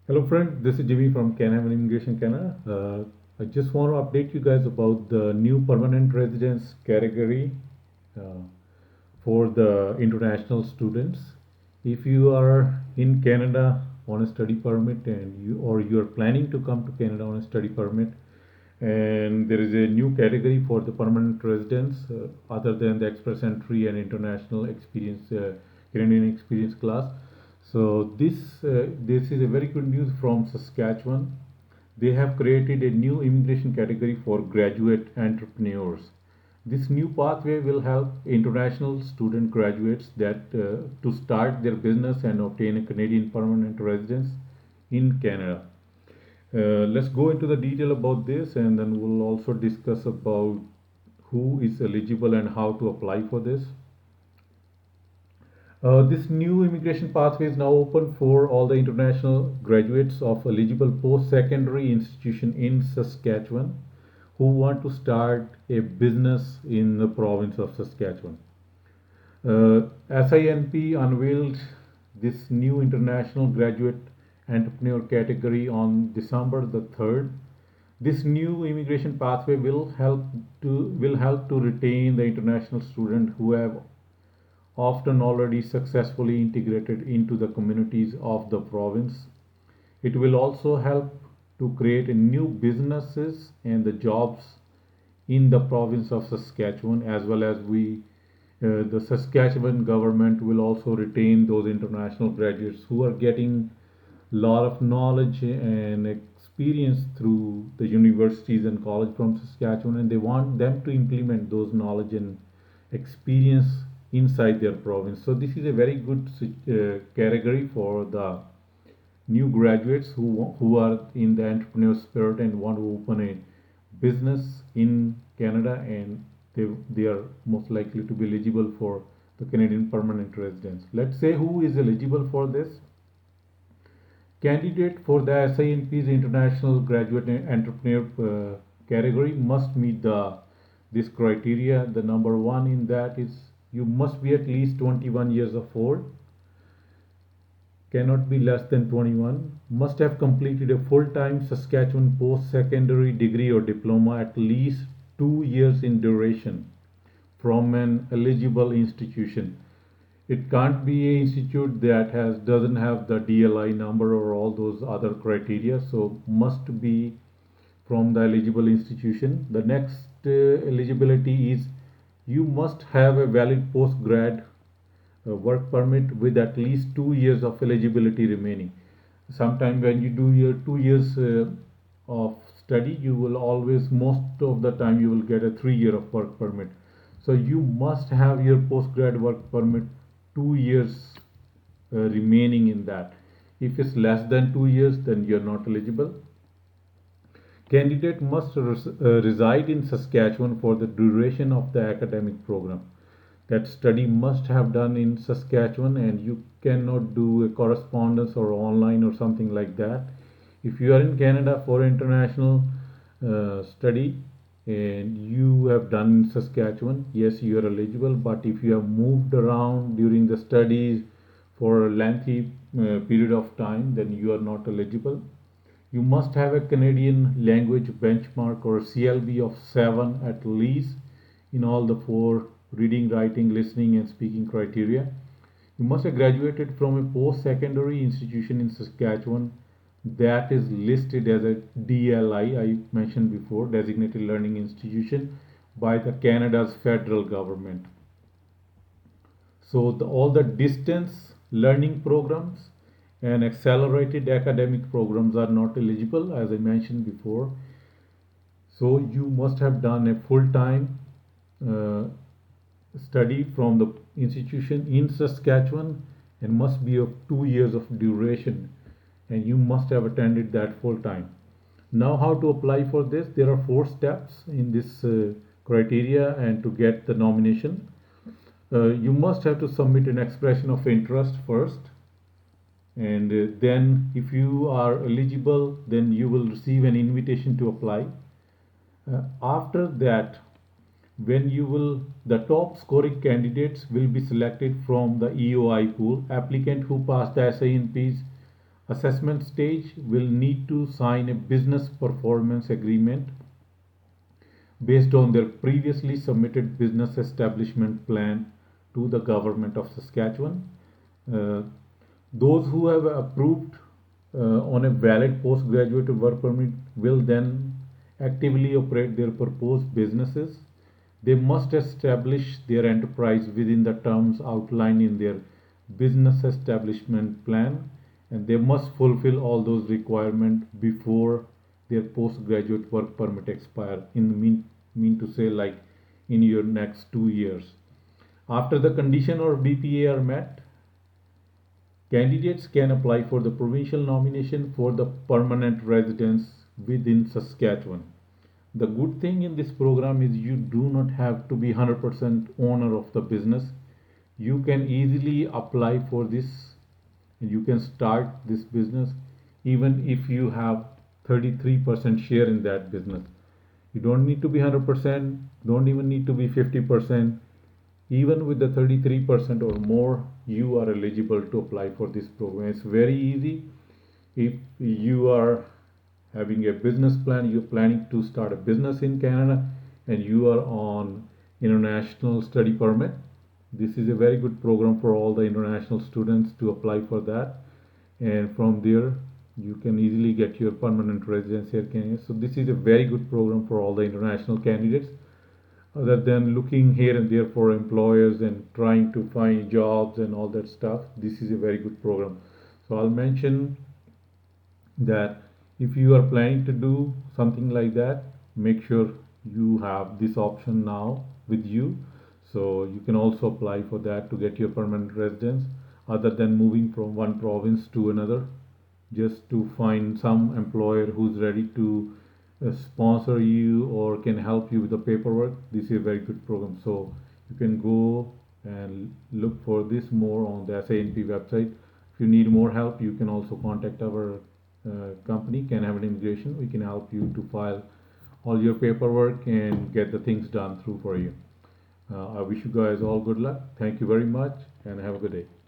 Hello, friend. This is Jimmy from Canham Immigration Canada. I just want to update you guys about the new permanent residence category uh, for the international students. If you are in Canada on a study permit you are planning to come to Canada on a study permit, and there is a new category for the permanent residents other than the express entry and international experience Canadian experience class. So this is a very good news from Saskatchewan. They have created a new immigration category for graduate entrepreneurs. This new pathway will help international student graduates that to start their business and obtain a Canadian permanent residence in Canada. Let's go into the detail about this, and then we'll also discuss about who is eligible and how to apply for this. This new immigration pathway is now open for all the international graduates of eligible post-secondary institution in Saskatchewan who want to start a business in the province of Saskatchewan. SINP unveiled this new international graduate entrepreneur category on December the 3rd. This new immigration pathway will help to retain the international students who have often already successfully integrated into the communities of the province. It will also help to create new businesses and the jobs in the province of Saskatchewan, as well as the Saskatchewan government will also retain those international graduates who are getting a lot of knowledge and experience through the universities and college from Saskatchewan, and they want them to implement those knowledge and experience inside their province. So this is a very good category for the new graduates who are in the entrepreneur spirit and want to open a business in Canada, and they are most likely to be eligible for the Canadian permanent residence. Let's say who is eligible for this. Candidate for the SINP's International Graduate Entrepreneur category must meet this criteria. The number one in that is you must be at least 21 years of old, cannot be less than 21, must have completed a full-time Saskatchewan post-secondary degree or diploma at least 2 years in duration from an eligible institution. It can't be an institute that doesn't have the DLI number or all those other criteria, so must be from the eligible institution. The next eligibility is you must have a valid post-grad work permit with at least 2 years of eligibility remaining. Sometime when you do your 2 years of study, you will always, most of the time, you will get a 3 year of work permit. So you must have your postgrad work permit 2 years remaining in that. If it's less than 2 years, then you're not eligible. Candidate must reside in Saskatchewan for the duration of the academic program. That study must have done in Saskatchewan, and you cannot do a correspondence or online or something like that. If you are in Canada for international study and you have done in Saskatchewan, yes, you are eligible. But if you have moved around during the studies for a lengthy period of time, then you are not eligible. You must have a Canadian language benchmark or CLB of 7 at least in all the four reading, writing, listening, and speaking criteria. You must have graduated from a post secondary institution in Saskatchewan that is listed as a DLI, I mentioned before, designated learning institution, by the Canada's federal government. So all the distance learning programs and accelerated academic programs are not eligible, as I mentioned before. So you must have done a full-time uh, study from the institution in Saskatchewan and must be of 2 years of duration, and you must have attended that full-time. Now, how to apply for this? There are 4 steps in this criteria and to get the nomination. You must have to submit an expression of interest first, and then if you are eligible, then you will receive an invitation to apply. After that, when you will the top scoring candidates will be selected from the EOI pool. Applicant who passed the SINP's Assessment stage will need to sign a business performance agreement based on their previously submitted business establishment plan to the government of Saskatchewan. Uh, those who have approved on a valid postgraduate work permit will then actively operate their proposed businesses. They must establish their enterprise within the terms outlined in their business establishment plan, and they must fulfill all those requirements before their postgraduate work permit expire. In the mean to say, like in your next 2 years. After the condition or BPA are met, candidates can apply for the provincial nomination for the permanent residence within Saskatchewan. The good thing in this program is you do not have to be 100% owner of the business. You can easily apply for this and you can start this business even if you have 33% share in that business. You don't need to be 100%, don't even need to be 50%. Even with the 33% or more, you are eligible to apply for this program. It's very easy. If you are having a business plan, you're planning to start a business in Canada and you are on international study permit, this is a very good program for all the international students to apply for that. And from there, you can easily get your permanent residence here in Canada. So this is a very good program for all the international candidates. Other than looking here and there for employers and trying to find jobs and all that stuff, this is a very good program. So I'll mention that if you are planning to do something like that, make sure you have this option now with you. So you can also apply for that to get your permanent residence other than moving from one province to another, just to find some employer who's ready to sponsor you or can help you with the paperwork. This is a very good program. So you can go and look for this more on the SANP website. If you need more help, you can also contact our company, Can Have an Immigration. We can help you to file all your paperwork and get the things done through for you. I wish you guys all good luck. Thank you very much and have a good day.